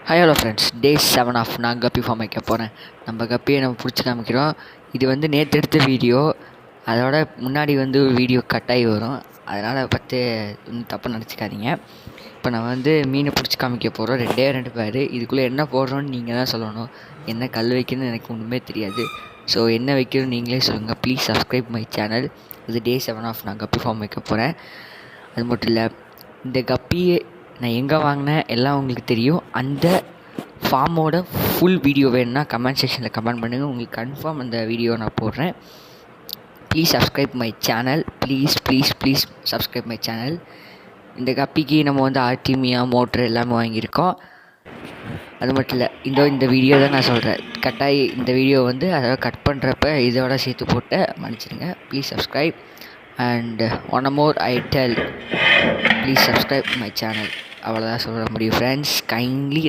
Hello friends, day 7 of நான் கப்பி form வைக்க போகிறேன். நம்ம கப்பியை நம்ம பிடிச்சி காமிக்கிறோம். இது வந்து நேற்று எடுத்த வீடியோ. அதோட முன்னாடி வந்து ஒரு வீடியோ கட்டாகி வரும். அதனால் பார்த்து ஒன்றும் தப்பு நினச்சிக்காதீங்க. இப்போ நான் வந்து மீனை பிடிச்சி காமிக்க போகிறோம். ரெண்டு பேர். இதுக்குள்ளே என்ன போடுறோன்னு நீங்கள் தான் சொல்லணும். என்ன கல் வைக்கணும்னு எனக்கு ஒன்றுமே தெரியாது. ஸோ என்ன வைக்கணும்னு நீங்களே சொல்லுங்கள். Please subscribe my channel. இது டே 7 ஆஃப் நான் கப்பி ஃபார்ம் வைக்க போகிறேன். அது மட்டும் இல்லை, இந்த கப்பியை நான் எங்கே வாங்கினேன் எல்லாம் உங்களுக்கு தெரியும். அந்த ஃபார்மோட ஃபுல் வீடியோ வேணும்னா கமெண்ட் செக்ஷனில் கமெண்ட் பண்ணுங்கள். உங்களுக்கு கன்ஃபார்ம் அந்த வீடியோ நான் போடுறேன். Please subscribe my channel. Please subscribe my channel. இந்த கப்பிக்கு நம்ம வந்து ஆர்டிமியா மோட்ரு எல்லாமே வாங்கியிருக்கோம். அது மட்டும் இல்லை, இந்த வீடியோ தான் நான் சொல்கிறேன். கட்டாயி இந்த வீடியோ வந்து அதாவது கட் பண்ணுறப்ப இதோட சேர்த்து போட்டு மன்னிச்சிடுங்க. Please subscribe. And one more I tell, please subscribe my channel. அவ்வளோதான் சொல்ல முடியும் ஃப்ரெண்ட்ஸ். கைண்ட்லி